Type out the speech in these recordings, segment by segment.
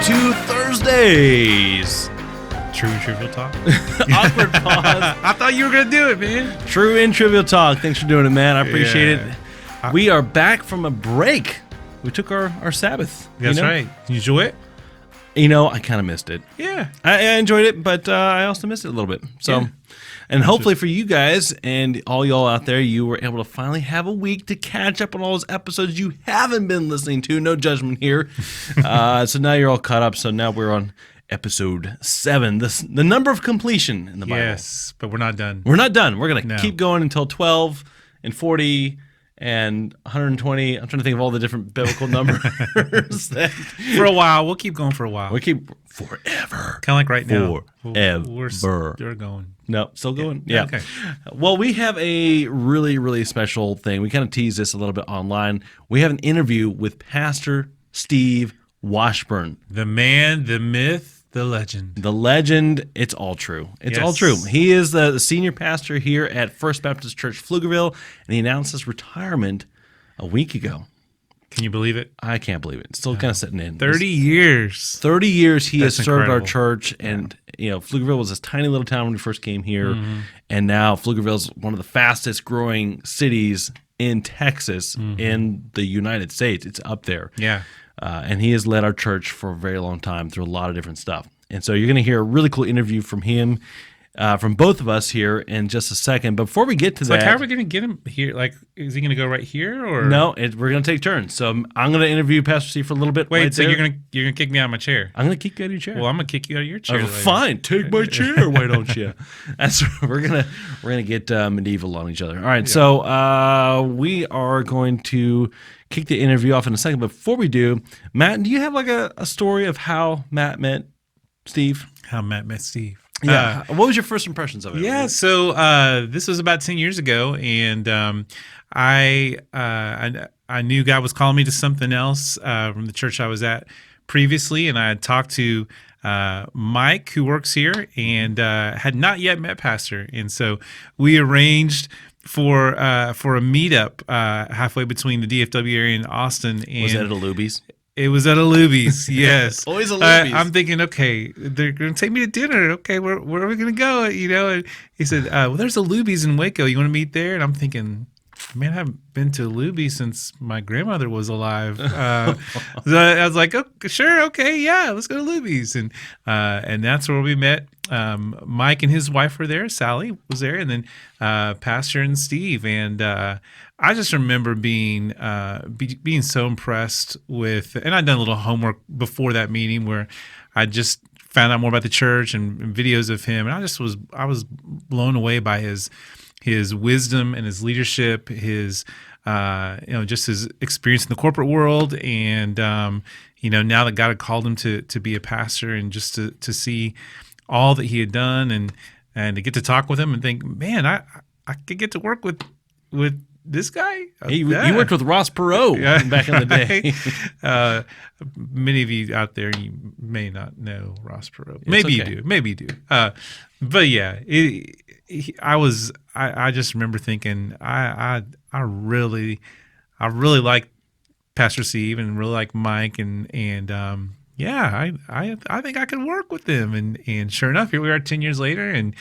to Thursdays. True and Trivial Talk? Awkward pause. I thought you were going to do it, man. True and Trivial Talk. Thanks for doing it, man. I appreciate it. We are back from a break. We took our Sabbath. That's right. You enjoy it? You know, I kind of missed it. Yeah. I enjoyed it, but I also missed it a little bit. So, yeah. And hopefully for you guys and all y'all out there, you were able to finally have a week to catch up on all those episodes you haven't been listening to. No judgment here. So now you're all caught up. So now we're on episode 7, the number of completion in the Bible. Yes, but we're not done. We're not done. We're going to keep going until 12 and 40 and 120. I'm trying to think of all the different biblical numbers. For a while. We'll keep going for a while. We keep forever. Kind of like right now. Forever. We're going. No, still going? Yeah. Okay. Well, we have a really, really special thing. We kind of teased this a little bit online. We have an interview with Pastor Steve Washburn. The man, the myth, the legend. The legend. It's all true. It's all true. He is the senior pastor here at First Baptist Church Pflugerville, and he announced his retirement a week ago. Can you believe it? I can't believe it. It's still kind of sitting in. 30 years. 30 years he has served incredible. our church, and you know, Flugerville was this tiny little town when we first came here, and now Flugerville is one of the fastest growing cities in Texas, in the United States. It's up there. Yeah. And he has led our church for a very long time through a lot of different stuff. And so you're going to hear a really cool interview from him, from both of us here in just a second. But before we get to that, Like, how are we going to get him here? Like, is he going to go right here, or no? We're going to take turns. So I'm going to interview Pastor Steve for a little bit. Wait, right so there. you're gonna kick me out of my chair? I'm going to kick you out of your chair. Well, I'm going to kick you out of your chair. later. Fine, take my chair. Why don't you? That's we're gonna get medieval on each other. All right, so we are going to kick the interview off in a second. But before we do, Matt, do you have like a story of how Matt met Steve? How Matt met Steve? Yeah. What was your first impressions of it? Yeah, so this was about 10 years ago, and I knew God was calling me to something else from the church I was at previously, and I had talked to Mike, who works here, and had not yet met Pastor, and so we arranged for a meetup halfway between the DFW area and Austin. And Was that at a Luby's? It was at a Luby's, yes. Always a Luby's. I'm thinking, okay, they're going to take me to dinner. Okay, where are we going to go? You know, and he said, well, there's a Luby's in Waco. You want to meet there? And I'm thinking, man, I haven't been to a Luby's since my grandmother was alive. So I was like, oh, sure, okay, yeah, let's go to Luby's. And that's where we met. Mike and his wife were there. Sally was there, and then Pastor and Steve. And I just remember being so impressed with, and I'd done a little homework before that meeting where I just found out more about the church and videos of him, and I was blown away by his wisdom and his leadership, his just his experience in the corporate world, and now that God had called him to be a pastor, and just to see all that he had done, and to get to talk with him and think, man, I could get to work with this guy. You worked with Ross Perot back in the day. Many of you out there, you may not know Ross Perot. It's Maybe okay. you do. Maybe you do. But yeah, I just remember thinking, I really like Pastor Steve and really like Mike, and I think I could work with them, and sure enough, here we are 10 years later, and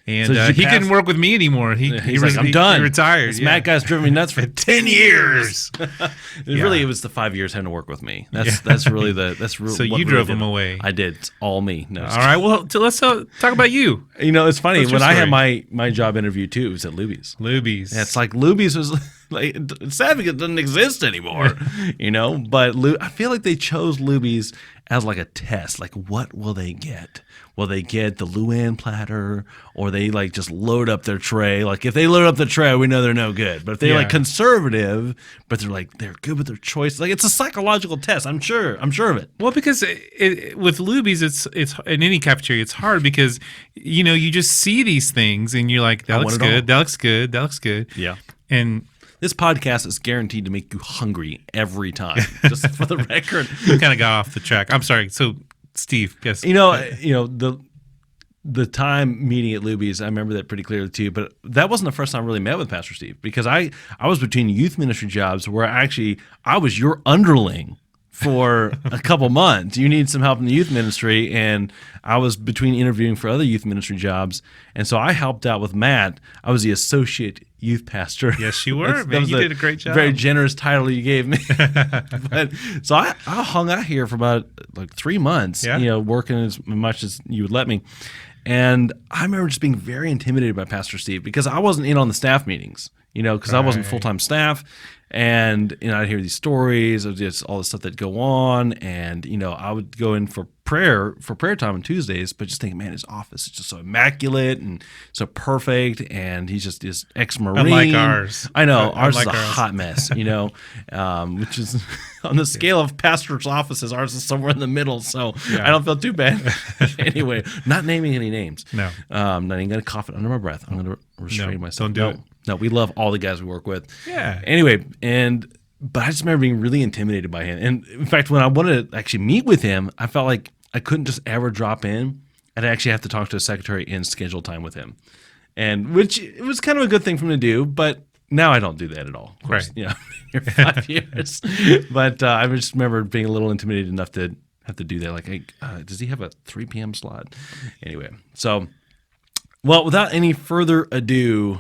So he couldn't work with me anymore. He's like, I'm done. He retired. This Matt guy's driven me nuts for 10 years. Yeah. Really, it was the 5 years having to work with me. That's really So you drove him away. I did. It's all me. No, All right. Well, let's talk about you. You know, it's funny. What's your When I had story? my job interview too, it was at Luby's. Luby's. Yeah, it's like Luby's was like, it's sad because it doesn't exist anymore, you know. But I feel like they chose Luby's as like a test. Like, what will they get? Will they get the Luann platter, or they like just load up their tray? Like, if they load up the tray, we know they're no good. But if they're like conservative, but they're good with their choice, like it's a psychological test. I'm sure of it. Well, because with Luby's, it's in any cafeteria, it's hard because you just see these things and you're like, that looks good, that looks good, that looks good. Yeah. And this podcast is guaranteed to make you hungry every time. Just for the record, we kind of got off the track. I'm sorry. So, Steve, yes. The time meeting at Luby's, I remember that pretty clearly too. But that wasn't the first time I really met with Pastor Steve, because I was between youth ministry jobs where I was your underling for a couple months. You need some help in the youth ministry. And I was between interviewing for other youth ministry jobs. And so I helped out with Matt. I was the associate youth pastor. Yes, you were, man. You did a great job. Very generous title you gave me. But so I hung out here for about like 3 months, working as much as you would let me. And I remember just being very intimidated by Pastor Steve because I wasn't in on the staff meetings, because I wasn't full-time staff. And, I'd hear these stories of just all the stuff that go on. And, I would go in for prayer time on Tuesdays, but just thinking, man, his office is just so immaculate and so perfect. And he's just this ex-Marine. Unlike ours. I know. Ours is a hot mess, which is on the scale of pastors' offices, ours is somewhere in the middle. So I don't feel too bad. Anyway, not naming any names. No. Not even going to cough it under my breath. I'm going to restrain myself. Don't do it. No, we love all the guys we work with. Yeah. Anyway, but I just remember being really intimidated by him. And in fact, when I wanted to actually meet with him, I felt like I couldn't just ever drop in. I'd actually have to talk to a secretary and schedule time with him. And which it was kind of a good thing for me to do, but now I don't do that at all. Of course, right. Here 5 years. But I just remember being a little intimidated enough to have to do that. Like, hey, does he have a 3 p.m. slot? Anyway, so, well, without any further ado,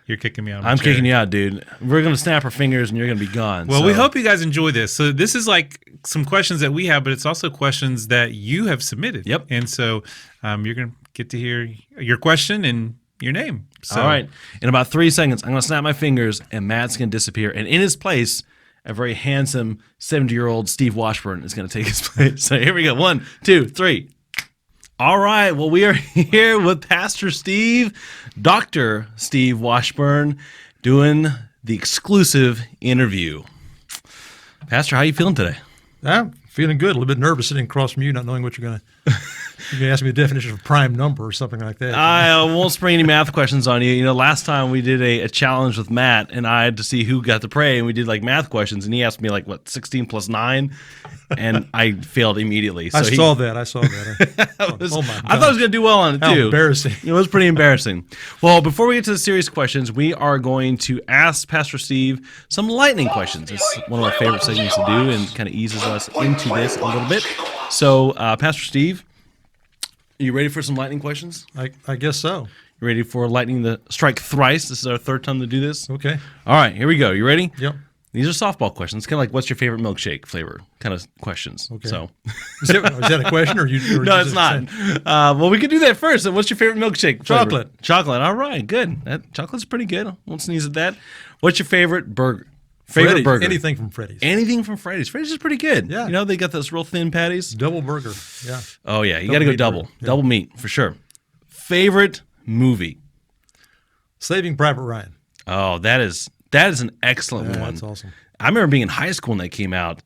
you're kicking me out. I'm kicking you out, dude. We're going to snap our fingers and you're going to be gone. Well, we hope you guys enjoy this. So this is like some questions that we have, but it's also questions that you have submitted. Yep. And so you're going to get to hear your question and your name. So, all right. In about 3 seconds, I'm going to snap my fingers and Matt's going to disappear. And in his place, a very handsome 70-year-old Steve Washburn is going to take his place. So here we go. 1, 2, 3. All right, well, we are here with Pastor Steve, Dr. Steve Washburn, doing the exclusive interview. Pastor, how are you feeling today? I'm feeling good. A little bit nervous sitting across from you, not knowing what you're going to ask me a definition of a prime number or something like that. I won't spring any math questions on you. Last time we did a challenge with Matt, and I had to see who got to pray, and we did like math questions, and he asked me 16 plus 9? And I failed immediately. So I saw that. I thought I was going to do well on it, How too. embarrassing. It was pretty embarrassing. Well, before we get to the serious questions, we are going to ask Pastor Steve some lightning questions. It's one of our favorite segments to do and kind of eases us into this a little bit. So, Pastor Steve, are you ready for some lightning questions? I guess so. You ready for lightning the strike thrice? This is our third time to do this. Okay. All right, here we go. You ready? Yep. These are softball questions, kind of like what's your favorite milkshake flavor kind of questions. Okay. So, is that a question or you? No, it's not. Well, we could do that first. So what's your favorite milkshake flavor? Chocolate. Chocolate. All right, good. Chocolate's pretty good. I won't sneeze at that. What's your favorite burger? Freddy's. Burger? Anything from Freddy's. Anything from Freddy's. Freddy's is pretty good. Yeah. They got those real thin patties. Double burger. Yeah. Oh, yeah. You got to go double. Burger. Yeah. Double meat, for sure. Favorite movie? Saving Private Ryan. Oh, that is an excellent one. That's awesome. I remember being in high school when that came out,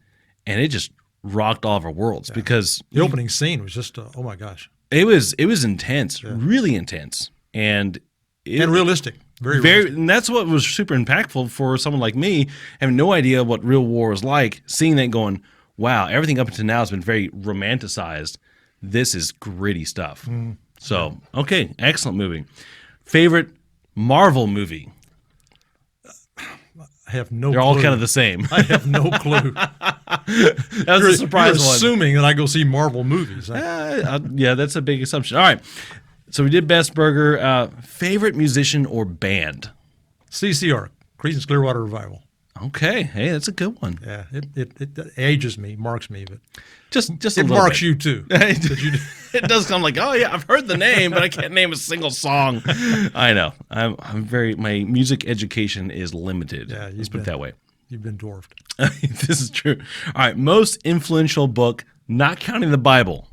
and it just rocked all of our worlds because the opening scene was just, oh my gosh. It was intense, really intense. And realistic. Very realistic. And that's what was super impactful for someone like me, having no idea what real war was like, seeing that going, wow, everything up until now has been very romanticized. This is gritty stuff. So, okay, excellent movie. Favorite Marvel movie? I have no clue. They're all kind of the same. I have no clue. That was a surprise you're one. assuming that I go see Marvel movies. Yeah, that's a big assumption. All right. So we did best burger. Favorite musician or band? CCR, Creedence Clearwater Revival. Okay. Hey, that's a good one. Yeah, it ages me, marks me, but just a it little marks bit. you too. It does come like, oh yeah, I've heard the name, but I can't name a single song. I know. My music education is limited. Yeah, let's put it that way. You've been dwarfed. This is true. All right, most influential book, not counting the Bible.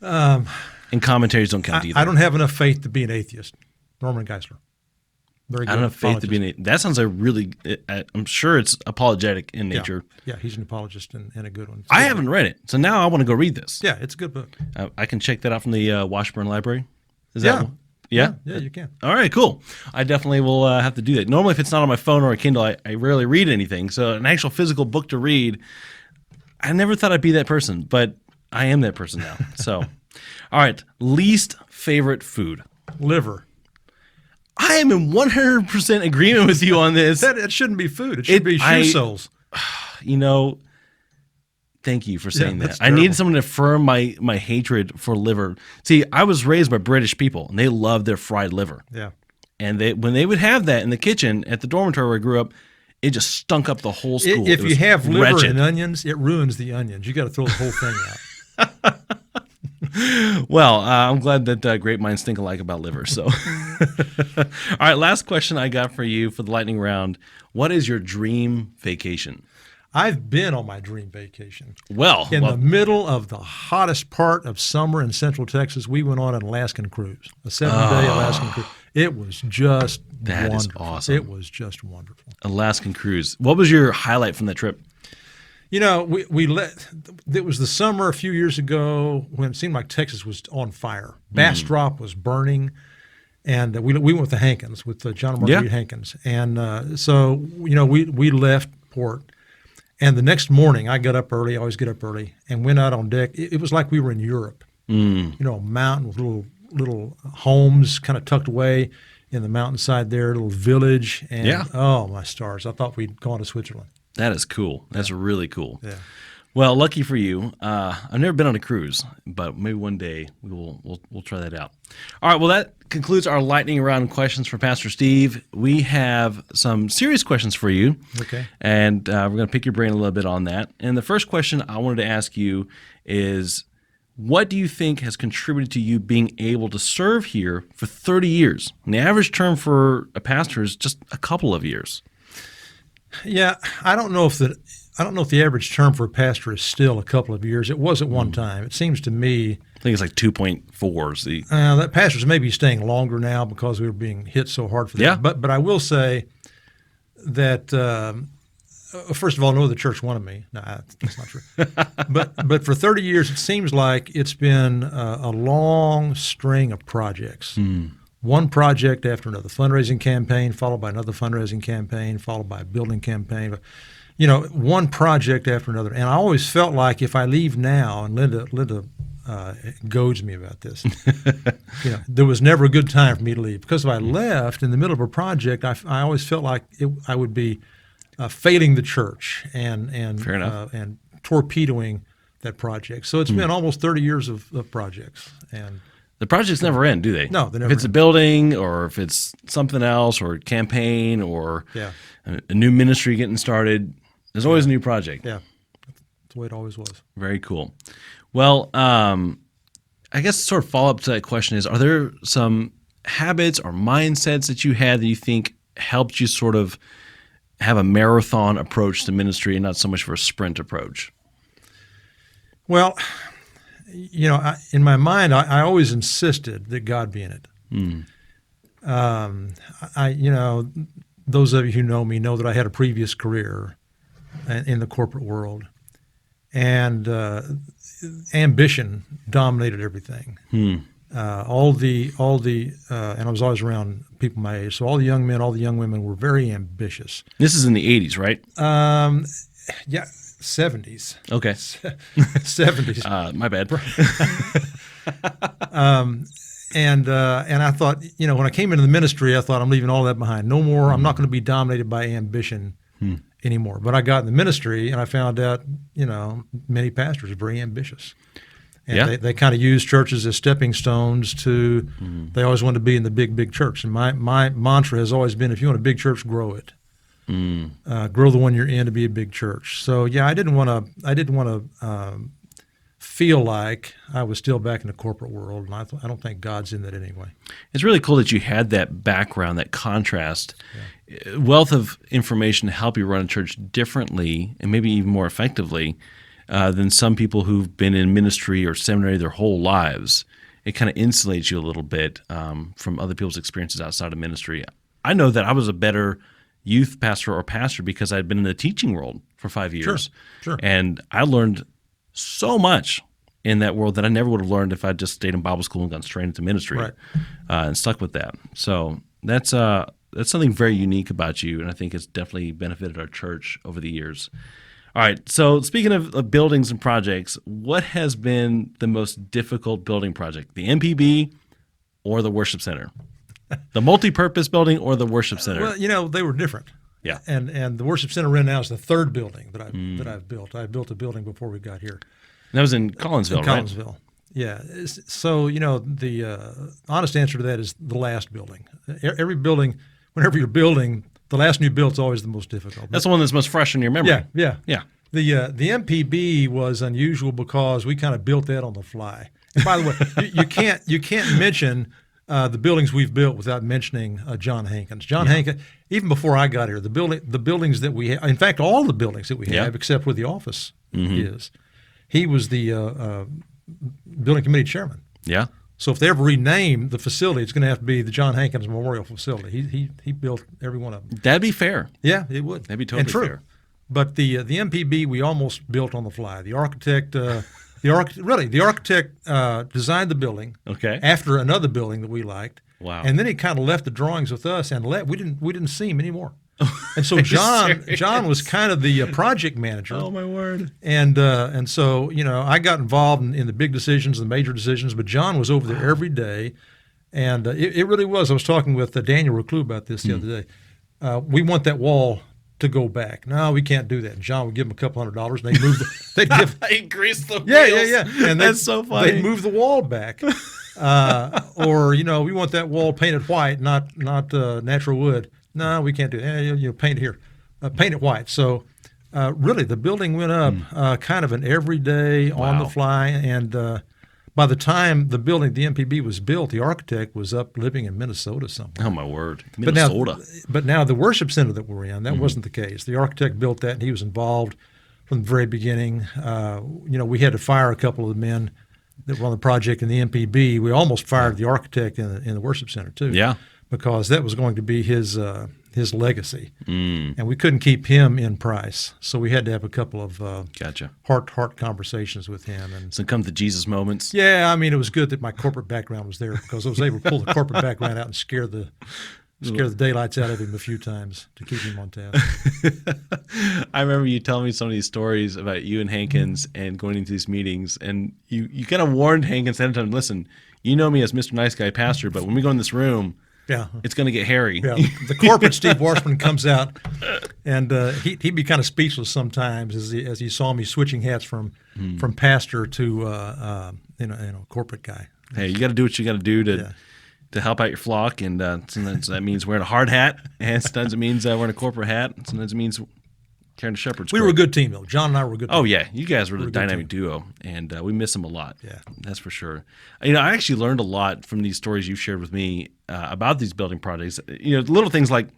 And commentaries don't count either. I don't have enough faith to be an atheist. Norman Geisler. Very good. I don't have faith to be an atheist. That sounds like really, I'm sure it's apologetic in nature. Yeah, he's an apologist and a good one. I haven't read it, so now I want to go read this. Yeah, it's a good book. I can check that out from the Washburn Library. Is that one? Yeah, you can. All right, cool. I definitely will have to do that. Normally, if it's not on my phone or a Kindle, I rarely read anything. So an actual physical book to read, I never thought I'd be that person, but I am that person now. So, all right, least favorite food? Liver. I am in 100% agreement with you on this. It shouldn't be food. It should be shoe soles. Thank you for saying that. that's I need terrible. someone to affirm my hatred for liver. See, I was raised by British people, and they love their fried liver. Yeah. And when they would have that in the kitchen at the dormitory where I grew up, it just stunk up the whole school. If It you was have liver wretched. and onions, it ruins the onions. You got to throw the whole thing out. Well, I'm glad that great minds think alike about liver. So, all right, last question I got for you for the lightning round. What is your dream vacation? I've been on my dream vacation. Well, In the middle of the hottest part of summer in Central Texas, we went on an Alaskan cruise, a 7-day Alaskan cruise. It was just That is wonderful. awesome. It was just wonderful. Alaskan cruise. What was your highlight from that trip? You know, it was the summer a few years ago when it seemed like Texas was on fire. Bastrop was burning, and we went with the Hankins, with John and Marguerite Hankins. And so, you know, we left port, and the next morning I got up early, I always get up early, and went out on deck. It was like we were in Europe. You know, a mountain with little homes kind of tucked away in the mountainside there, a little village. And oh, my stars, I thought we'd gone to Switzerland. That is cool. That's really cool. Yeah. Well, lucky for you. I've never been on a cruise, but maybe one day we'll try that out. All right. Well, that concludes our lightning round questions for Pastor Steve. We have some serious questions for you. Okay. And we're going to pick your brain a little bit on that. And the first question I wanted to ask you is, what do you think has contributed to you being able to serve here for 30 years? And the average term for a pastor is just a couple of years. Yeah, I don't know if the average term for a pastor is still a couple of years. It was at one time. It seems to me I think it's like 2.4. See, that pastors may be staying longer now because we were being hit so hard for that. Yeah. But I will say that first of all, no other church wanted me. No, that's not true. but for 30 years, it seems like it's been a long string of projects. One project after another, fundraising campaign, followed by another fundraising campaign, followed by a building campaign. You know, one project after another. And I always felt like if I leave now, and Linda goads me about this, you know, there was never a good time for me to leave. Because if I left in the middle of a project, I always felt like I would be failing the church and Fair enough. and torpedoing that project. So it's been almost 30 years of projects. And the projects never end, do they? No, they never If it's a end. building or if it's something else or a campaign or Yeah. a new ministry getting started, there's always a new project. yeah, that's the way it always was. Very cool. Well, I guess sort of follow up to that question is, are there some habits or mindsets that you had that you think helped you sort of have a marathon approach to ministry and not so much for a sprint approach? Well, you know, in my mind, I always insisted that God be in it. You know, those of you who know me know that I had a previous career in the corporate world, and ambition dominated everything. All the, and I was always around people my age. So all the young men, all the young women were very ambitious. This is in the 80s, right? Yeah, 70s. Okay. 70s. My bad. And I thought, you know, when I came into the ministry, I thought I'm leaving all that behind. No more. I'm not going to be dominated by ambition anymore. But I got in the ministry and I found out, you know, many pastors are very ambitious. And they kind of use churches as stepping stones to, they always want to be in the big church. And my mantra has always been, if you want a big church, grow it. Grow the one you're in to be a big church. So yeah, I didn't want to feel like I was still back in the corporate world, and I don't think God's in that anyway. It's really cool that you had that background, that contrast, wealth of information to help you run a church differently and maybe even more effectively than some people who've been in ministry or seminary their whole lives. It kind of insulates you a little bit from other people's experiences outside of ministry. I know that I was a better youth pastor or pastor because I'd been in the teaching world for 5 years. Sure. And I learned so much in that world that I never would have learned if I'd just stayed in Bible school and gone straight into ministry, Right. And stuck with that. So that's something very unique about you, and I think it's definitely benefited our church over the years. All right, so speaking of buildings and projects, what has been the most difficult building project, the MPB or the worship center? The multi-purpose building or the worship center? Well, you know, they were different. Yeah. And the worship center we're in now is the third building that I've built. I built a building before we got here. And that was in Collinsville, right? Collinsville. Yeah. So, the honest answer to that is the last building. Every building, whenever you're building, the last new build's always the most difficult. That's the one that's most fresh in your memory. Yeah. Yeah. The MPB was unusual because we kind of built that on the fly. And by the way, you can't mention the buildings we've built without mentioning John Hankins. John Hankins, even before I got here, the buildings that we have, in fact, all the buildings that we have, except where the office is, he was the building committee chairman. Yeah. So if they ever rename the facility, it's going to have to be the John Hankins Memorial Facility. He built every one of them. That'd be fair. Yeah, it would. That'd be totally fair. But the MPB we almost built on the fly. The architect designed the building. Okay. After another building that we liked. Wow. And then he kind of left the drawings with us and we didn't see him anymore. And so John was kind of the project manager. Oh my word! And so I got involved in the big decisions, the major decisions, but John was over there every day, and it really was. I was talking with Daniel Reclus about this the other day. We want that wall to go back. No, we can't do that. And John would give him a couple $100s, and they'd move. They'd give. Increase the wheels. Yeah. And that's so funny. They'd move the wall back, or we want that wall painted white, not natural wood. No, we can't do that. Paint it here. Paint it white. So really, the building went up kind of an everyday, on the fly. And by the time the MPB was built, the architect was up living in Minnesota somewhere. Oh, my word. Minnesota. But now the worship center that we're in, that wasn't the case. The architect built that, and he was involved from the very beginning. We had to fire a couple of the men that were on the project in the MPB. We almost fired the architect in the worship center, too. Yeah. Because that was going to be his legacy, and we couldn't keep him in price, so we had to have a couple of heart conversations with him. And so come the Jesus moments. Yeah, I mean, it was good that my corporate background was there because I was able to pull the corporate background out and scare the daylights out of him a few times to keep him on task. I remember you telling me some of these stories about you and Hankins and going into these meetings, and you kind of warned Hankins ahead of time. Listen, you know me as Mr. Nice Guy Pastor, but when we go in this room. Yeah, it's going to get hairy. Yeah, the corporate Steve Washburn comes out, and he'd be kind of speechless sometimes as he saw me switching hats from pastor to corporate guy. Hey, you got to do what you got to do to help out your flock, and sometimes that means wearing a hard hat, and sometimes it means wearing a corporate hat, and sometimes it means carrying a shepherd's We crook. were a good team, though. John and I were a good team. Oh, yeah. You guys were the dynamic duo, and we miss them a lot. Yeah. That's for sure. I actually learned a lot from these stories you've shared with me about these building projects. Little things like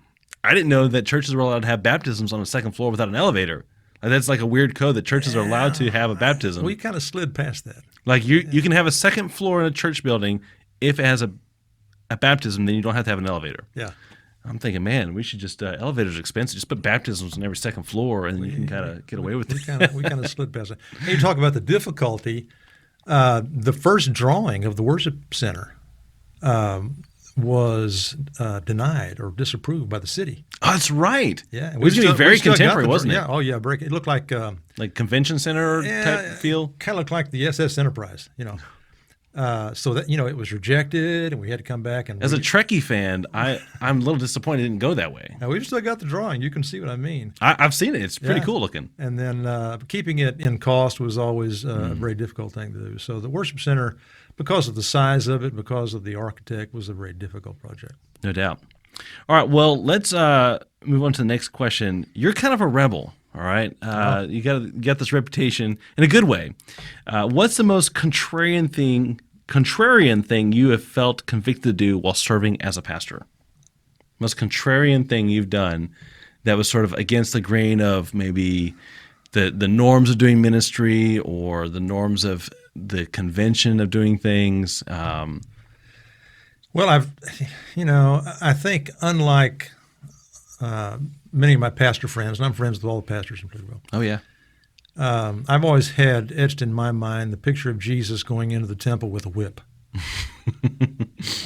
I didn't know that churches were allowed to have baptisms on the second floor without an elevator. That's like a weird code that churches are allowed to have a baptism. We kind of slid past that. Like you can have a second floor in a church building if it has a baptism, then you don't have to have an elevator. Yeah. I'm thinking, man, we should just elevators are expensive. Just put baptisms on every second floor, and you can kind of get away with it. We kind of slid past it. And you talk about the difficulty. The first drawing of the worship center was denied or disapproved by the city. Oh, that's right. Yeah, it was going to be very contemporary, wasn't it? Yeah. Oh, yeah. It looked like convention center type feel. Kind of looked like the SS Enterprise, So that it was rejected, and we had to come back. And as a Trekkie fan, I'm a little disappointed it didn't go that way. Now we've still got the drawing. You can see what I mean. I've seen it. It's pretty cool looking. And then keeping it in cost was always a very difficult thing to do. So the worship center, because of the size of it, because of the architect, was a very difficult project. No doubt. All right. Well, let's move on to the next question. You're kind of a rebel. All right, you got this reputation in a good way. What's the most contrarian thing you have felt convicted to do while serving as a pastor? Most contrarian thing you've done that was sort of against the grain of maybe the norms of doing ministry or the norms of the convention of doing things. Well, I think unlike many of my pastor friends, and I'm friends with all the pastors in Flugerville. Oh, yeah. I've always had etched in my mind the picture of Jesus going into the temple with a whip.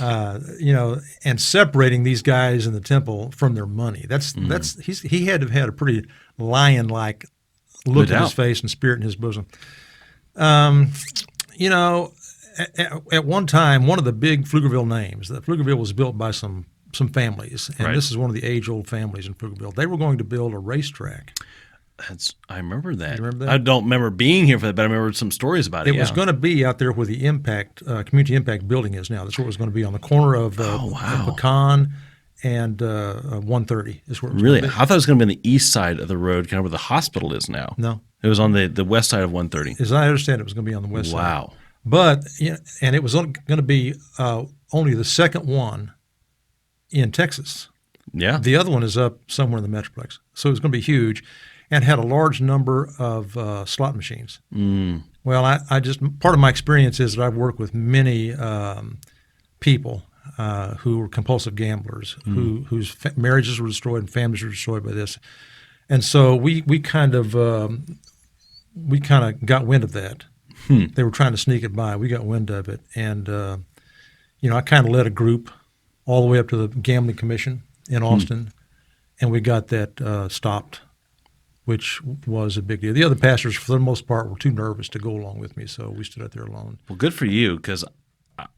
And separating these guys in the temple from their money. He had to have had a pretty lion-like look in his face and spirit in his bosom. At one time, one of the big Flugerville names, Flugerville was built by some some families, and Right. this is one of the age-old families in Flugerville. They were going to build a racetrack. I remember that. You remember that? I don't remember being here for that, but I remember some stories about it. It was yeah. going to be out there where the Community Impact Building is now. That's where it was going to be, on the corner of wow. Pecan and 130 is where it was Really? going I to be. thought it was going to be on the east side of the road, kind of where the hospital is now. No. It was on the west side of 130. As I understand it was going to be on the west side. Wow. But, and it was going to be only the second one in Texas. Yeah. The other one is up somewhere in the Metroplex. So it was going to be huge, and had a large number of slot machines. Well, I just, part of my experience is that I've worked with many people who were compulsive gamblers, whose marriages were destroyed and families were destroyed by this. And so we kind of got wind of that. They were trying to sneak it by. We got wind of it, and I kind of led a group all the way up to the Gambling Commission in Austin, and we got that stopped, which was a big deal. The other pastors, for the most part, were too nervous to go along with me, so we stood out there alone. Well, good for you, because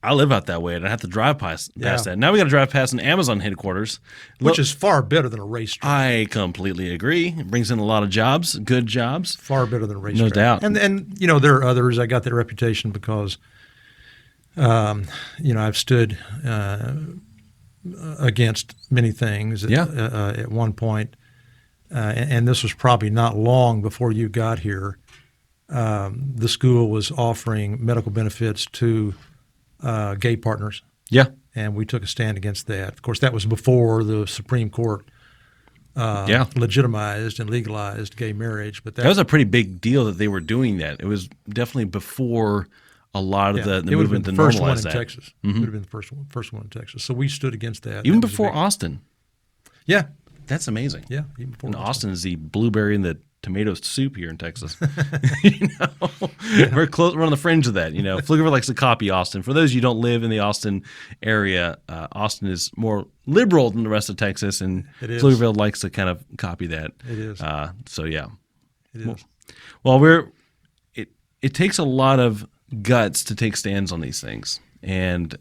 I live out that way, and I have to drive past Yeah. that. Now we got to drive past an Amazon headquarters, Which is far better than a racetrack. I completely agree. It brings in a lot of jobs, good jobs. Far better than a racetrack. doubt. And there are others. I got that reputation because, I've stood against many things at one point. And this was probably not long before you got here. The school was offering medical benefits to gay partners, Yeah. and we took a stand against that. Of course, that was before the Supreme Court legitimized and legalized gay marriage. But That was a pretty big deal that they were doing that. It was definitely before a lot of the it would have been movement to the first one normalize in that. Texas. It would have been the first one in Texas. So we stood against that. Even That was a before big- Austin. Yeah, That's amazing. yeah, even before And Austin. Austin is the blueberry and the tomato soup here in Texas. We're close. We're on the fringe of that. Flugerville likes to copy Austin. For those of you who don't live in the Austin area, Austin is more liberal than the rest of Texas, and It is. Flugerville likes to kind of copy that. It is. So yeah. It is. Well, it takes a lot of guts to take stands on these things, and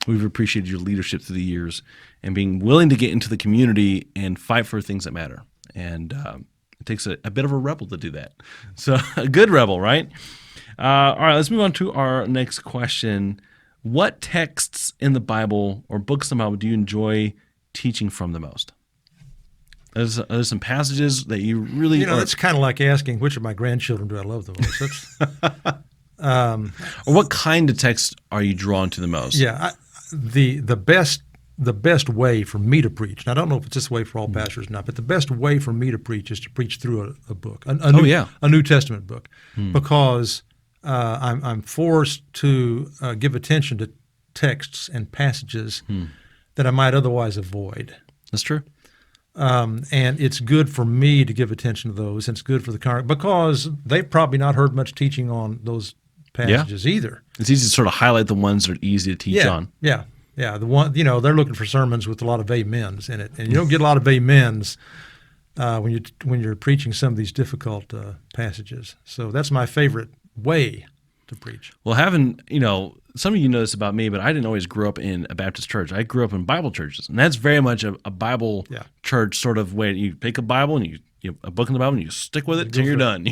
we've appreciated your leadership through the years and being willing to get into the community and fight for things that matter. And it takes a bit of a rebel to do that. So a good rebel, right? All right, let's move on to our next question. What texts in the Bible or books in the Bible do you enjoy teaching from the most? There's some passages that you really That's kind of like asking which of my grandchildren do I love the most. That's or what kind of text are you drawn to the most? yeah. The best way for me to preach, and I don't know if it's this way for all pastors or not, but the best way for me to preach is to preach through a book, a New Testament book, because I'm forced to give attention to texts and passages that I might otherwise avoid. That's true. And it's good for me to give attention to those, and it's good for the congregation because they've probably not heard much teaching on those passages either. It's easy to sort of highlight the ones that are easy to teach on. Yeah. The one, they're looking for sermons with a lot of amens in it, and you don't get a lot of amens when you're preaching some of these difficult passages. So that's my favorite way to preach. Well, some of you know this about me, but I didn't always grow up in a Baptist church. I grew up in Bible churches, and that's very much a Bible church sort of way. You pick a Bible and you a book in the Bible and you stick with it till you're done.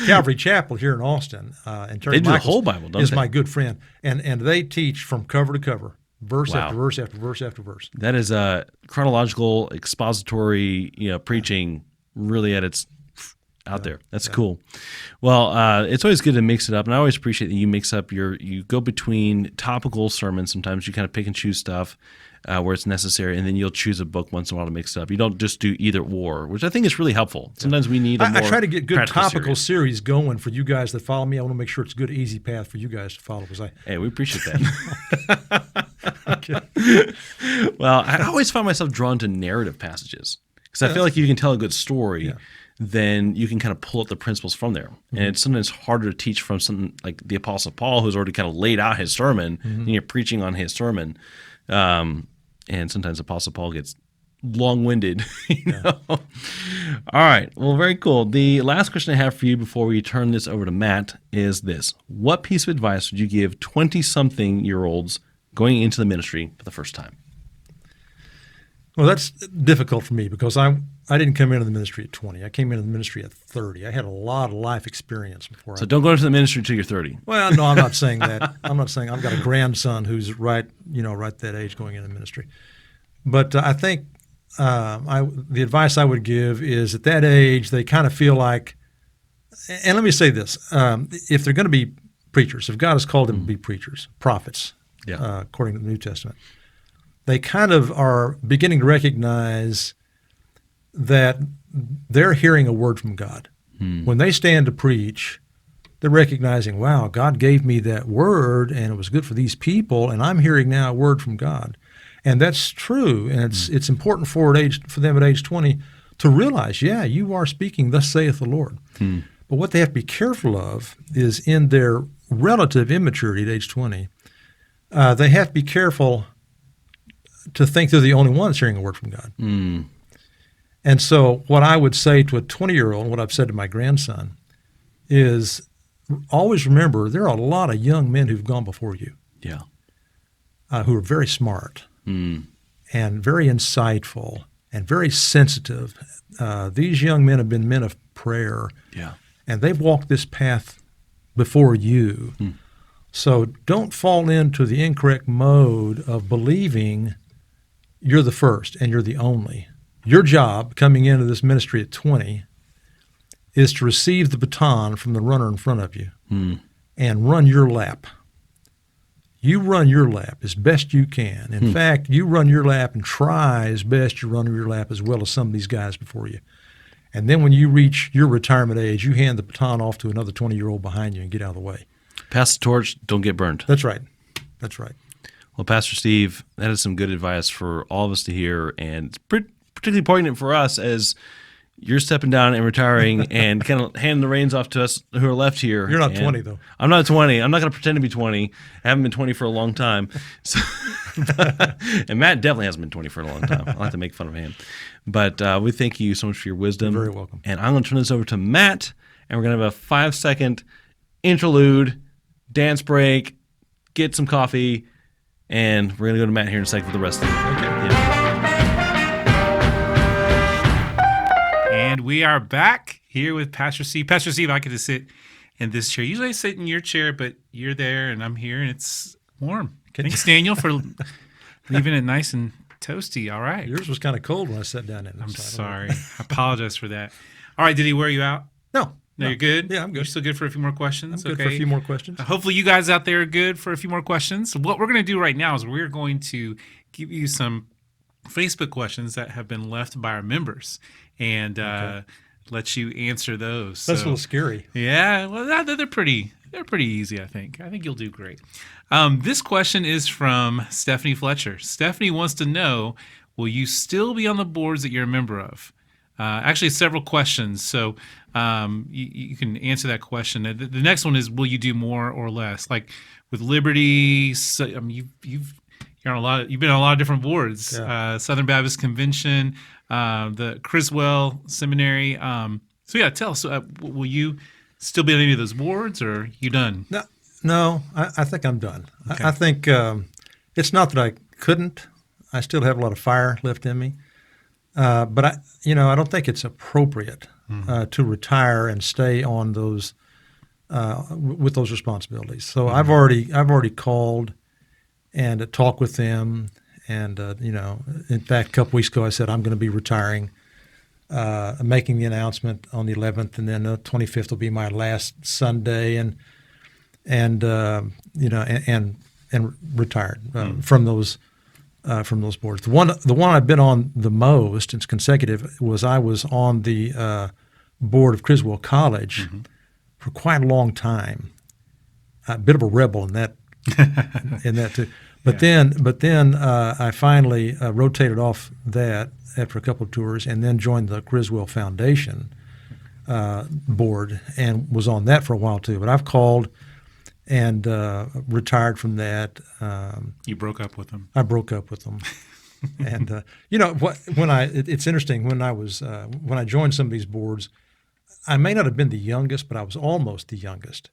Calvary Chapel here in Austin, and Terry They do the Michaels whole Bible, don't is they? my good friend, and they teach from cover to cover, verse Wow. after verse after verse after verse. That is a chronological, expository, preaching really at its out there. That's cool. Well, it's always good to mix it up, and I always appreciate that you mix up you go between topical sermons. Sometimes you kind of pick and choose stuff where it's necessary, and then you'll choose a book once in a while to mix it up. You don't just do either or, which I think is really helpful. Sometimes we need a more I try to get good practical topical series. series going for you guys that follow me. I want to make sure it's a good, easy path for you guys to follow. Hey, we appreciate that. Well, I always find myself drawn to narrative passages because I feel like you can tell a good story, then you can kind of pull up the principles from there. And it's sometimes harder to teach from something like the Apostle Paul, who's already kind of laid out his sermon, and you're preaching on his sermon. And sometimes Apostle Paul gets long-winded. All right. Well, very cool. The last question I have for you before we turn this over to Matt is this. What piece of advice would you give 20-something-year-olds going into the ministry for the first time? Well, that's difficult for me because I didn't come into the ministry at 20. I came into the ministry at 30. I had a lot of life experience before. So don't go into the ministry until you're 30. Well, no, I'm not saying that. I'm not saying I've got a grandson who's right that age going into ministry. But I think the advice I would give is at that age they kind of feel like, and let me say this: if they're going to be preachers, if God has called them to be preachers, prophets, according to the New Testament, they kind of are beginning to recognize that they're hearing a word from God. When they stand to preach, they're recognizing, wow, God gave me that word and it was good for these people, and I'm hearing now a word from God. And that's true, and it's important for them at age 20 to realize, yeah, you are speaking, thus saith the Lord. But what they have to be careful of is in their relative immaturity at age 20, they have to be careful to think they're the only ones hearing a word from God. And so what I would say to a 20-year-old, and what I've said to my grandson, is always remember there are a lot of young men who've gone before you, who are very smart and very insightful and very sensitive. These young men have been men of prayer, and they've walked this path before you. So don't fall into the incorrect mode of believing you're the first and you're the only. Your job coming into this ministry at 20 is to receive the baton from the runner in front of you and run your lap. You run your lap as best you can. In fact, you run your lap and try as best you run your lap as well as some of these guys before you. And then when you reach your retirement age, you hand the baton off to another 20-year-old behind you and get out of the way. Pass the torch, don't get burned. That's right. That's right. Well, Pastor Steve, that is some good advice for all of us to hear, and it's particularly poignant for us as you're stepping down and retiring and kind of handing the reins off to us who are left here. You're not 20, though. I'm not 20. I'm not going to pretend to be 20. I haven't been 20 for a long time. So, and Matt definitely hasn't been 20 for a long time. I like to make fun of him. But we thank you so much for your wisdom. You're very welcome. And I'm going to turn this over to Matt, and we're going to have a 5-second interlude, dance break, get some coffee, and we're going to go to Matt here in a second for the rest of it. Okay. And we are back here with Pastor Steve. Pastor Steve, I get to sit in this chair. Usually I sit in your chair, but you're there and I'm here and it's warm. Thanks, Daniel, for leaving it nice and toasty. All right. Yours was kind of cold when I sat down in it. I'm sorry. I apologize for that. All right. Did he wear you out? No, you're good? Yeah, I'm good. You're still good for a few more questions? I'm good for a few more questions. Hopefully you guys out there are good for a few more questions. What we're going to do right now is we're going to give you some Facebook questions that have been left by our members and let you answer those. That's a little scary. Yeah, well, they're pretty easy, I think. I think you'll do great. This question is from Stephanie Fletcher. Stephanie wants to know, will you still be on the boards that you're a member of? Actually, several questions, so you can answer that question. The next one is, will you do more or less? Like with Liberty, so, you've been on a lot of different boards. Southern Baptist Convention, the Criswell Seminary. So yeah, tell us, will you still be on any of those boards, or are you done? No, I think I'm done. Okay. I think it's not that I couldn't. I still have a lot of fire left in me. But I don't think it's appropriate to retire and stay on those with those responsibilities. So I've already called and talked with them, and in fact, a couple weeks ago I said I'm going to be retiring, making the announcement on the 11th, and then the 25th will be my last Sunday, and retired from those. From those boards. The one I've been on the most, it's consecutive, was I was on the board of Criswell College for quite a long time. A bit of a rebel in that too. But then I finally rotated off that after a couple of tours, and then joined the Criswell Foundation board and was on that for a while too. But I've called and retired from that. You broke up with them. I broke up with them. And it's interesting, when I joined some of these boards, I may not have been the youngest, but I was almost the youngest.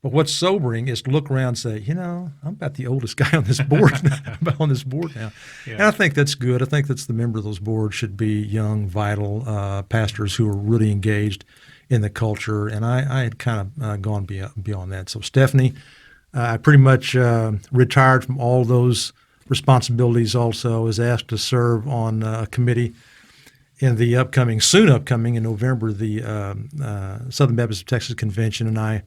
But what's sobering is to look around and say, I'm about the oldest guy on this board. Now. Yeah. And I think that's good. I think that's the member of those boards should be young, vital pastors who are really engaged in the culture. And I had kind of gone beyond that. So Stephanie, I pretty much retired from all those responsibilities also. I was asked to serve on a committee in the soon upcoming in November, the Southern Baptist of Texas Convention, and I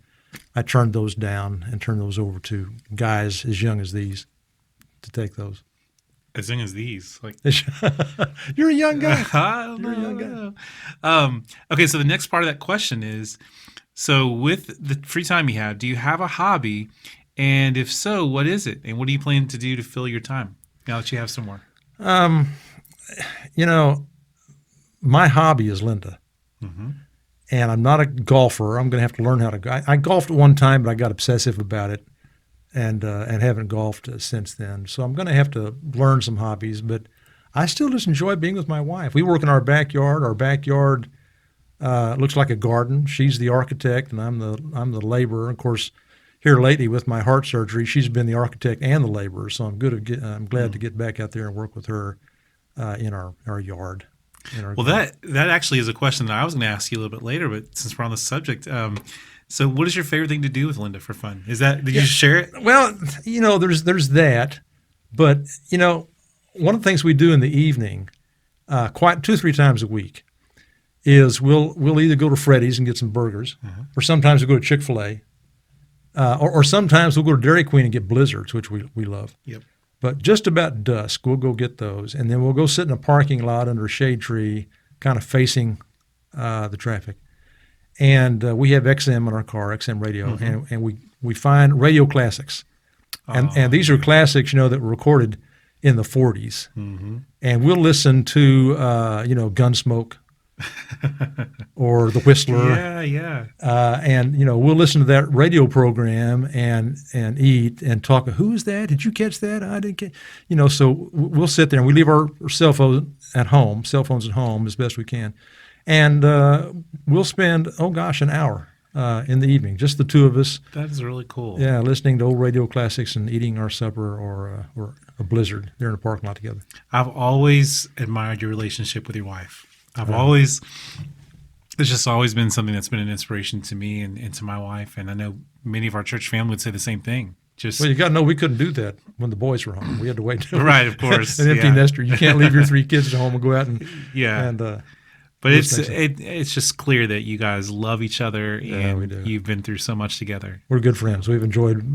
turned those down and turned those over to guys as young as these to take those. As young as these, like you're a young guy. I don't know. You're a young guy. Okay, so the next part of that question is: so with the free time you have, do you have a hobby? And if so, what is it? And what do you plan to do to fill your time now that you have some more? My hobby is Linda. Mm-hmm. And I'm not a golfer. I'm going to have to learn how to go. I golfed at one time, but I got obsessive about it and haven't golfed since then. So I'm going to have to learn some hobbies, but I still just enjoy being with my wife. We work in our backyard. Our backyard looks like a garden. She's the architect, and I'm the laborer. Of course, here lately with my heart surgery, she's been the architect and the laborer. So I'm glad to get back out there and work with her in our yard. Well, that actually is a question that I was going to ask you a little bit later, but since we're on the subject, so what is your favorite thing to do with Linda for fun? Did you share it? Well, there's that, but one of the things we do in the evening, quite 2-3 times a week, is we'll either go to Freddy's and get some burgers, or sometimes we'll go to Chick-fil-A, or sometimes we'll go to Dairy Queen and get Blizzards, which we love. Yep. But just about dusk, we'll go get those, and then we'll go sit in a parking lot under a shade tree, kind of facing the traffic. And we have XM in our car, XM radio, and we find radio classics. And these are classics, that were recorded in the 40s. Mm-hmm. And we'll listen to, Gunsmoke or The Whistler. Yeah. And we'll listen to that radio program and eat and talk. Who's that? Did you catch that? I didn't catch. So we'll sit there and we leave our cell phones at home as best we can, and we'll spend an hour in the evening, just the two of us. That is really cool. Yeah, listening to old radio classics and eating our supper or a Blizzard there in the parking lot together. I've always admired your relationship with your wife. It's just always been something that's been an inspiration to me and to my wife. And I know many of our church family would say the same thing. Well, you got to know we couldn't do that when the boys were home. We had to wait. Right, of course. An empty nester. You can't leave your 3 kids at home and go out and But it's just clear that you guys love each other and you've been through so much together. We're good friends. We've enjoyed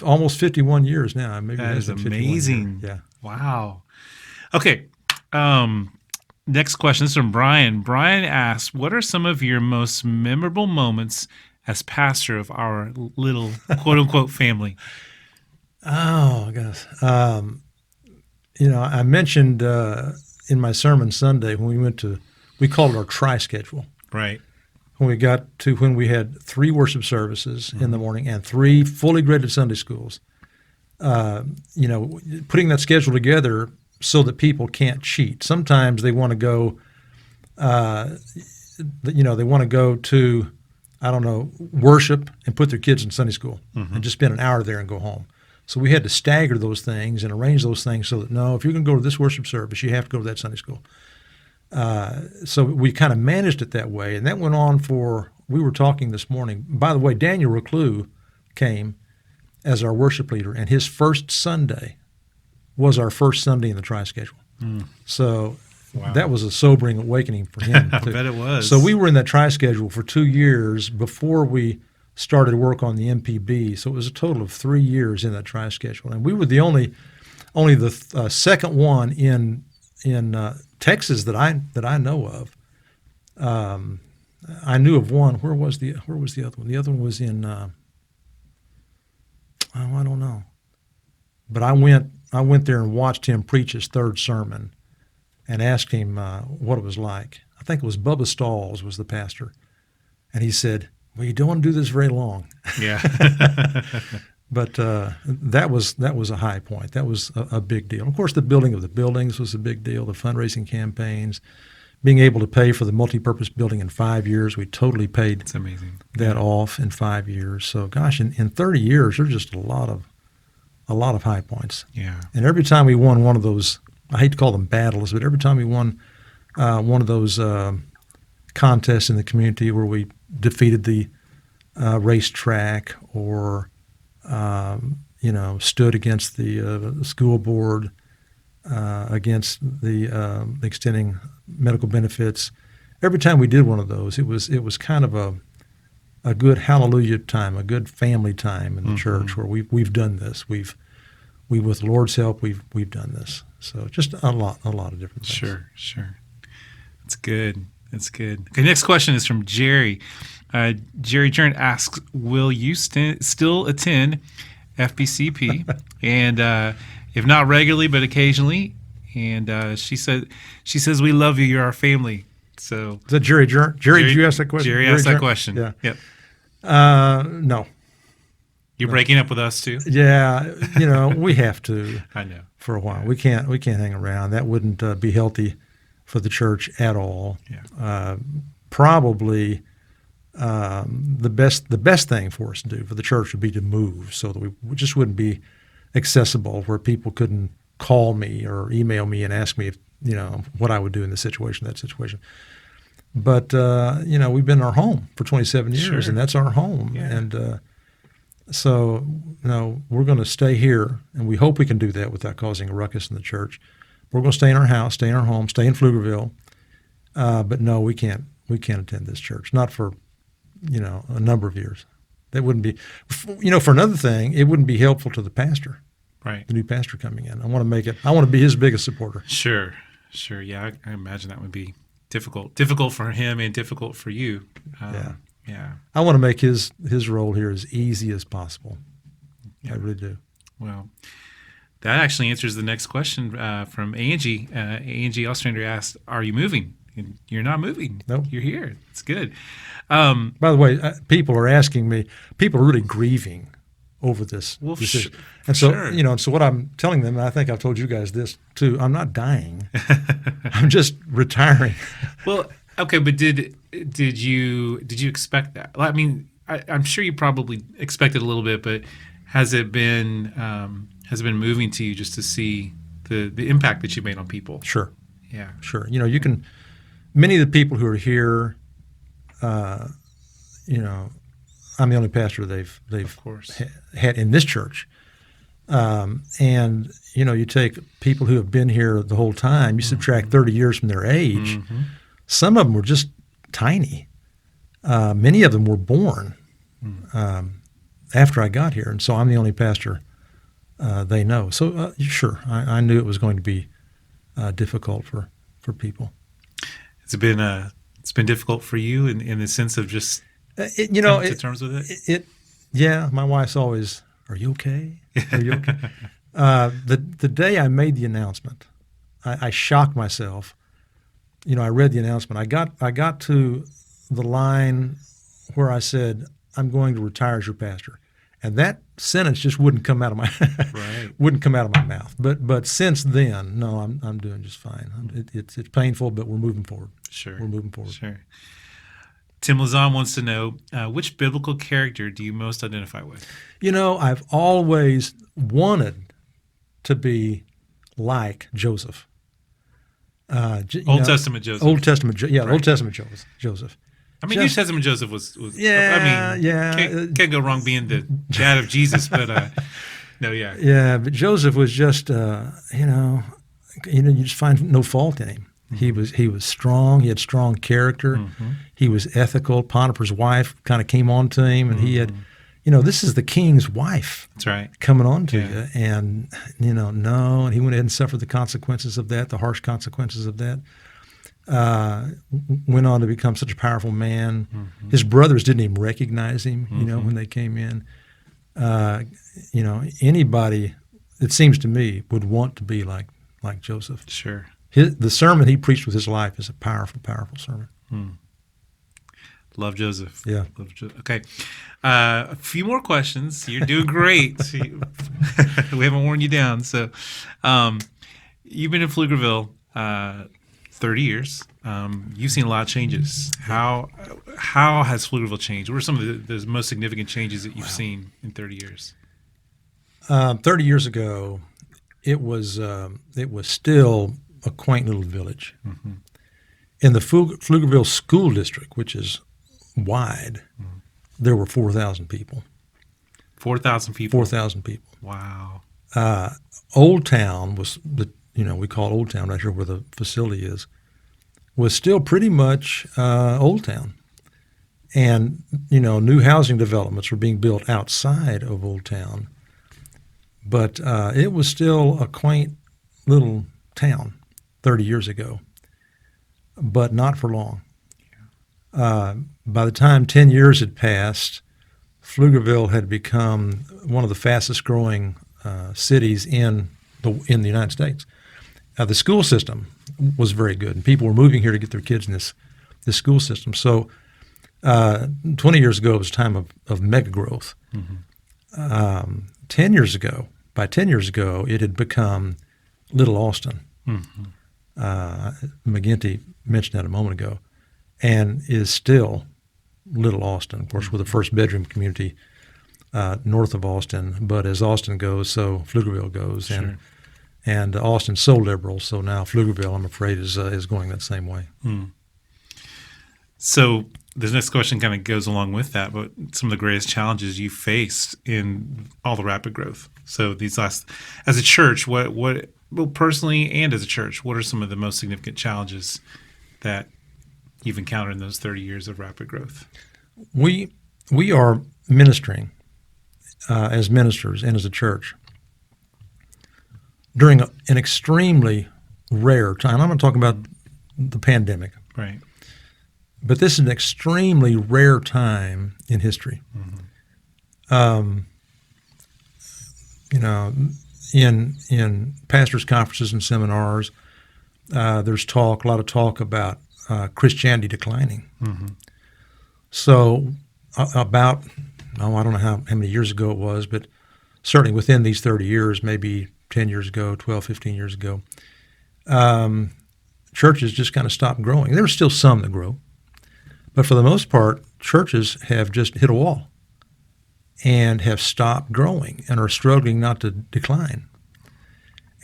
almost 51 years now. Maybe that is amazing. Yeah. Wow. Okay. Next question. This is from Brian. Brian asks, what are some of your most memorable moments as pastor of our little quote-unquote family? Oh, gosh. I mentioned in my sermon Sunday when we called it our tri-schedule. Right. When we got to when we had 3 worship services in the morning and 3 fully graded Sunday schools, putting that schedule together so that people can't cheat. Sometimes they want to go, they want to go to, worship and put their kids in Sunday school and just spend an hour there and go home. So we had to stagger those things and arrange those things so that, no, if you're going to go to this worship service, you have to go to that Sunday school. So we kind of managed it that way. And that went on we were talking this morning. By the way, Daniel Reclus came as our worship leader, and his first Sunday was our first Sunday in the tri-schedule. So that was a sobering awakening for him. I bet it was. So we were in that tri-schedule for 2 years before we started work on the MPB. So it was a total of 3 years in that tri-schedule. And we were the only the second one in Texas that I know of. I knew of one. Where was the other one? The other one was in I don't know. But I went there and watched him preach his 3rd sermon and asked him what it was like. I think it was Bubba Stalls was the pastor. And he said, well, you don't want to do this very long. Yeah. But that was a high point. That was a big deal. Of course, the building of the buildings was a big deal, the fundraising campaigns, being able to pay for the multipurpose building in 5 years. We totally paid It's amazing. that off in 5 years. So, gosh, in 30 years, there's just a lot of high points. Yeah. And every time we won one of those, I hate to call them battles, but every time we won one of those contests in the community where we defeated the racetrack or stood against the school board, against the extending medical benefits. Every time we did one of those, it was kind of a good hallelujah time, a good family time in the church where we've done this. With the Lord's help, we've done this. So just a lot of different things. Sure. That's good. Okay, next question is from Jerry. Jerry Jern asks, will you still attend FBCP? And if not regularly, but occasionally. And she says, we love you. You're our family. So Is that Jerry Jern? Jerry, did you ask that question? Jerry asked that question. Yeah. Yep. No. You're breaking up with us too? Yeah, we have to. I know. For a while, we can't hang around. That wouldn't be healthy for the church at all. Yeah. Probably the best thing for us to do for the church would be to move so that we just wouldn't be accessible where people couldn't call me or email me and ask me if what I would do in that situation. But we've been in our home for 27 years, Sure. and that's our home. Yeah. And so we're going to stay here, and we hope we can do that without causing a ruckus in the church. We're going to stay in our house, stay in our home, stay in Flugerville. But no, we can't attend this church, not for a number of years. That wouldn't be, for another thing, it wouldn't be helpful to the pastor. Right. The new pastor coming in. I want to be his biggest supporter. Sure. Yeah, I imagine that would be difficult for him and difficult for you. Yeah. I want to make his role here as easy as possible. Yeah. I really do. Well, that actually answers the next question from Angie. Angie Ostrander asked, "Are you moving?" And you're not moving. No, you're here. It's good. By the way, people are asking me. People are really grieving over this decision. And so, sure. So what I'm telling them, and I think I've told you guys this too, I'm not dying. I'm just retiring. Well, okay, but did you expect that? I mean, I'm sure you probably expected a little bit, but has it been moving to you just to see the impact that you made on people? Sure. Yeah. Sure. You can, many of the people who are here, I'm the only pastor they've of course. had in this church. And, you take people who have been here the whole time, you subtract 30 years from their age. Mm-hmm. Some of them were just tiny. Many of them were born after I got here. And so I'm the only pastor they know. So, sure, I knew it was going to be difficult for people. It's been difficult for you in the sense of just to terms with it? Yeah, my wife's always, "Are you okay? Are you okay?" The day I made the announcement, I shocked myself. I read the announcement. I got to the line where I said, "I'm going to retire as your pastor," and that sentence just wouldn't come out of my mouth. But since then, no, I'm doing just fine. It's painful, but we're moving forward. Sure, we're moving forward. Sure. Tim Lazan wants to know, which biblical character do you most identify with? I've always wanted to be like Joseph. Old Testament Joseph. Old Testament Joseph. I mean, New Testament Joseph was can't go wrong being the dad of Jesus, but no, yeah. Yeah, but Joseph was just, you just find no fault in him. Mm-hmm. He was strong. He had strong character. Mm-hmm. He was ethical. Potiphar's wife kind of came on to him, and he had, this is the king's wife. That's right. Coming on to you, and and he went ahead and suffered the consequences of that, the harsh consequences of that. Went on to become such a powerful man. Mm-hmm. His brothers didn't even recognize him, when they came in. Anybody, it seems to me, would want to be like Joseph. Sure. The sermon he preached with his life is a powerful, powerful sermon. Love Joseph. Yeah. Okay. A few more questions. You're doing great. We haven't worn you down. So you've been in Flugerville 30 years. You've seen a lot of changes. How has Flugerville changed? What are some of the most significant changes that you've seen in 30 years? 30 years ago, it was still a quaint little village. Mm-hmm. In the Flugerville School District, which is wide, there were 4,000 people. 4,000 people? 4,000 people. Wow. Old Town was we call Old Town right here where the facility is, was still pretty much Old Town. And, new housing developments were being built outside of Old Town. But it was still a quaint little town 30 years ago, but not for long. By the time 10 years had passed, Flugerville had become one of the fastest growing cities in the United States. The school system was very good, and people were moving here to get their kids in this school system. So 20 years ago, it was a time of mega growth. Mm-hmm. 10 years ago, it had become Little Austin. Mm-hmm. McGinty mentioned that a moment ago, and is still Little Austin, of course, with a first-bedroom community north of Austin. But as Austin goes, so Flugerville goes. Sure. And Austin's so liberal, so now Flugerville, I'm afraid, is going that same way. Mm. So the next question kind of goes along with that, but some of the greatest challenges you faced in all the rapid growth. So as a church, well, personally and as a church, what are some of the most significant challenges that you've encountered in those 30 years of rapid growth? We are ministering as ministers and as a church during an extremely rare time. I'm going to talk about the pandemic. Right. But this is an extremely rare time in history. Mm-hmm. In pastors' conferences and seminars, there's a lot of talk about Christianity declining. Mm-hmm. So about, I don't know how many years ago it was, but certainly within these 30 years, maybe 10 years ago, 12, 15 years ago, churches just kind of stopped growing. There were still some that grow, but for the most part, churches have just hit a wall and have stopped growing and are struggling not to decline.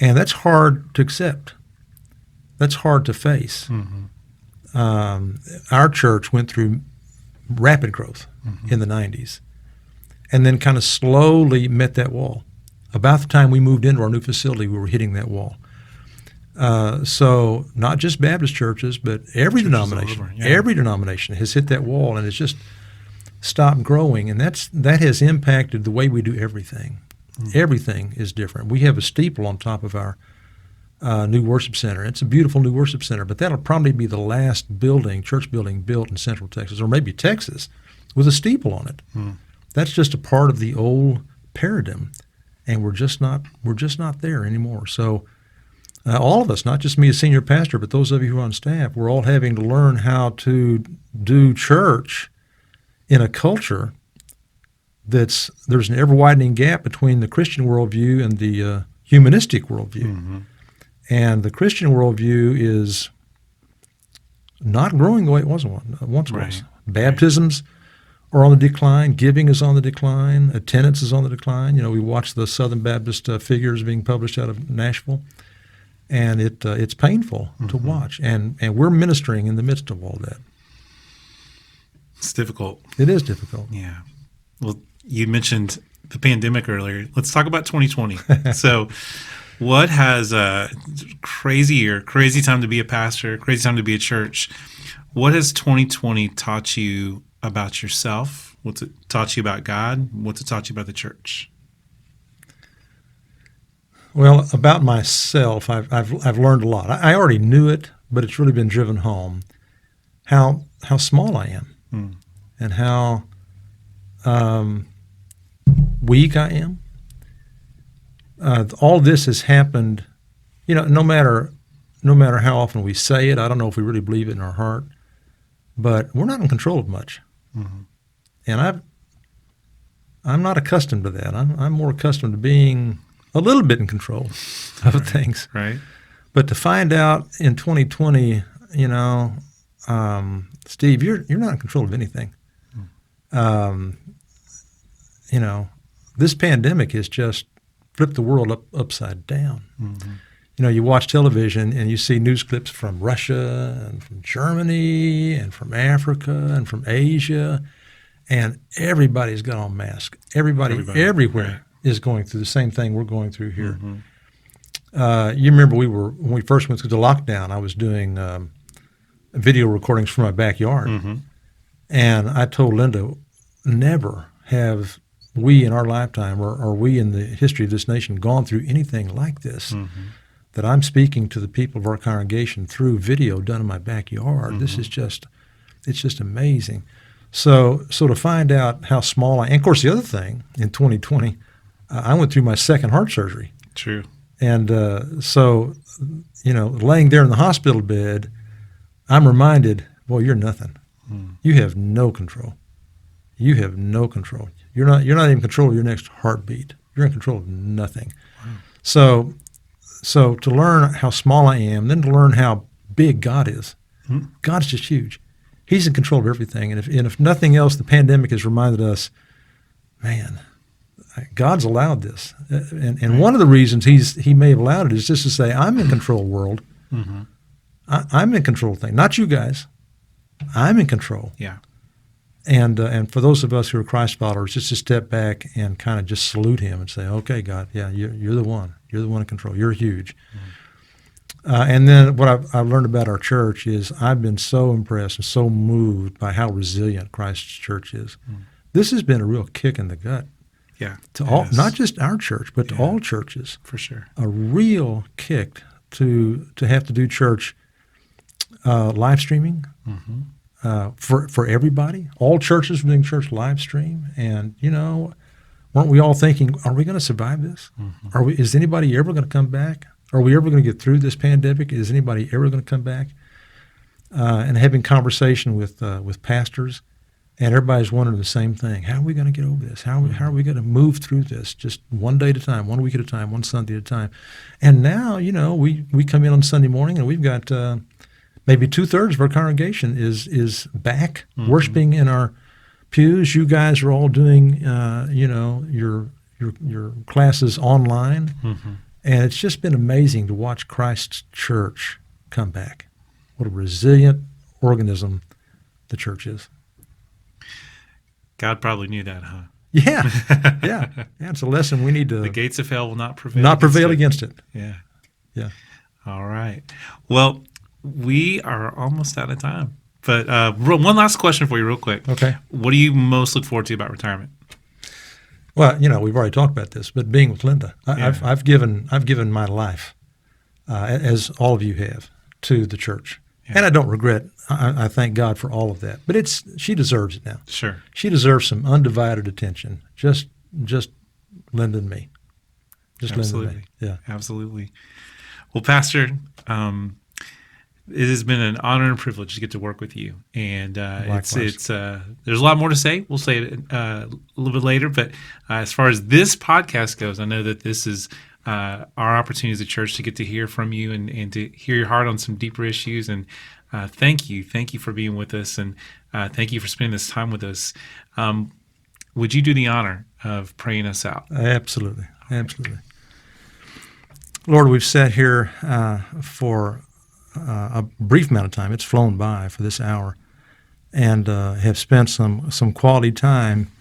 And that's hard to accept. That's hard to face. Mm-hmm. Our church went through rapid growth in the 90s and then kind of slowly met that wall. About the time we moved into our new facility, we were hitting that wall. So not just Baptist churches, but every denomination has hit that wall and has just stopped growing, and that has impacted the way we do everything. Mm-hmm. Everything is different. We have a steeple on top of our new worship center. It's a beautiful new worship center, but that'll probably be the last church building built in Central Texas, or maybe Texas, with a steeple on it. Mm. That's just a part of the old paradigm, and we're just not there anymore. So all of us, not just me as senior pastor, but those of you who are on staff, we're all having to learn how to do church in a culture there's an ever-widening gap between the Christian worldview and the humanistic worldview. Mm-hmm. And the Christian worldview is not growing the way it once was. Baptisms are on the decline. Giving is on the decline. Attendance is on the decline. We watch the Southern Baptist figures being published out of Nashville, and it's painful to watch. And we're ministering in the midst of all that. It's difficult. It is difficult. Yeah. Well, you mentioned the pandemic earlier. Let's talk about 2020. So what has a crazy year, crazy time to be a pastor, crazy time to be a church. What has 2020 taught you about yourself? What's it taught you about God? What's it taught you about the church? Well, about myself, I've learned a lot. I already knew it, but it's really been driven home how small I am. And how weak I am. All this has happened, no matter how often we say it. I don't know if we really believe it in our heart, but we're not in control of much. Mm-hmm. And I'm not accustomed to that. I'm more accustomed to being a little bit in control of things. Right. But to find out in 2020, Steve, you're not in control of anything. This pandemic has just flipped the world upside down. Mm-hmm. You watch television and you see news clips from Russia and from Germany and from Africa and from Asia, and everybody's got on masks. Everybody everywhere is going through the same thing we're going through here. Mm-hmm. You remember when we first went through the lockdown, I was doing video recordings from my backyard. Mm-hmm. And I told Linda, never have we in our lifetime or we in the history of this nation gone through anything like this, mm-hmm. that I'm speaking to the people of our congregation through video done in my backyard. Mm-hmm. This is it's just amazing. So to find out how small and of course the other thing, in 2020, I went through my second heart surgery. True. And laying there in the hospital bed, I'm reminded, boy, you're nothing. You have no control. You have no control. You're not even in control of your next heartbeat. You're in control of nothing. Wow. So to learn how small I am, then to learn how big God is. Mm-hmm. God's just huge. He's in control of everything. And if nothing else, the pandemic has reminded us, man, God's allowed this. And one of the reasons he may have allowed it is just to say, I'm in control, world. Mm-hmm. I'm in control of things, not you guys. I'm in control. Yeah. And for those of us who are Christ followers, just to step back and kind of just salute him and say, okay, God, yeah, you're the one. You're the one in control. You're huge. Mm-hmm. And then what I've learned about our church is I've been so impressed and so moved by how resilient Christ's church is. Mm-hmm. This has been a real kick in the gut. Yeah. To all, not just our church, but to all churches. For sure. A real kick to have to do church live streaming. Mm-hmm. For everybody. All churches are doing church live stream. And, weren't we all thinking, are we going to survive this? Mm-hmm. Is anybody ever going to come back? Are we ever going to get through this pandemic? Is anybody ever going to come back? And having conversation with pastors, and everybody's wondering the same thing. How are we going to get over this? How are we going to move through this just one day at a time, 1 week at a time, one Sunday at a time? And now, we come in on Sunday morning and we've got maybe 2/3 of our congregation is back mm-hmm. worshiping in our pews. You guys are all doing, your classes online, mm-hmm. and it's just been amazing to watch Christ's church come back. What a resilient organism the church is. God probably knew that, huh? Yeah. It's a lesson we need to. The gates of hell will not prevail. Not prevail against it. Yeah. All right. Well, we are almost out of time. But one last question for you real quick. Okay. What do you most look forward to about retirement? Well, we've already talked about this, but being with Linda, I've given my life, as all of you have, to the church. Yeah. And I don't regret. I thank God for all of that. But she deserves it now. Sure. She deserves some undivided attention. Just Linda and me. Absolutely. Linda and me. Yeah. Absolutely. Well, Pastor, it has been an honor and privilege to get to work with you, and it's there's a lot more to say. We'll say it a little bit later, but as far as this podcast goes, I know that this is our opportunity as a church to get to hear from you and to hear your heart on some deeper issues. And thank you for being with us, and thank you for spending this time with us. Would you do the honor of praying us out? Absolutely. Lord, we've sat here for a brief amount of time. It's flown by for this hour, and have spent some quality time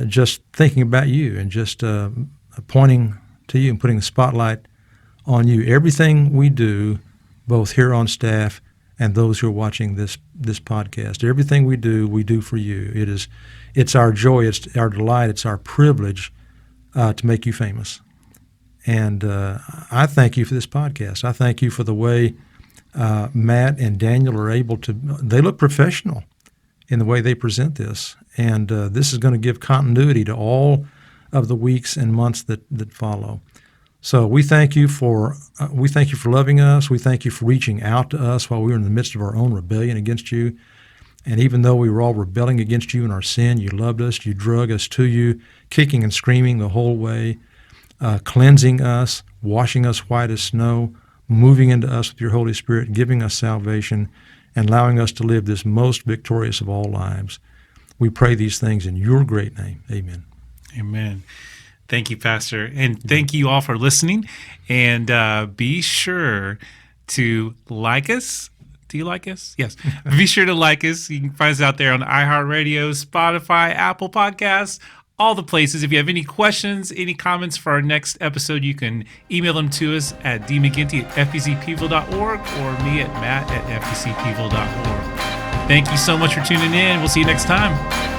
just thinking about you and just pointing to you and putting the spotlight on you. Everything we do, both here on staff and those who are watching this podcast, everything we do for you. It's our joy, it's our delight, it's our privilege to make you famous. And I thank you for this podcast. I thank you for the way Matt and Daniel are able to, they look professional in the way they present this. And this is going to give continuity to all of the weeks and months that follow. So we thank you for loving us. We thank you for reaching out to us while we were in the midst of our own rebellion against you. And even though we were all rebelling against you in our sin, you loved us, you drug us to you, kicking and screaming the whole way, cleansing us, washing us white as snow, moving into us with your Holy Spirit, giving us salvation, and allowing us to live this most victorious of all lives. We pray these things in your great name. Amen. Amen. Thank you, Pastor. And thank you all for listening. And be sure to like us. Do you like us? Yes. Be sure to like us. You can find us out there on iHeartRadio, Spotify, Apple Podcasts, all the places. If you have any questions, any comments for our next episode, you can email them to us at dmcginty@fbcpville.org or me at matt@fbcpville.org. Thank you so much for tuning in. We'll see you next time.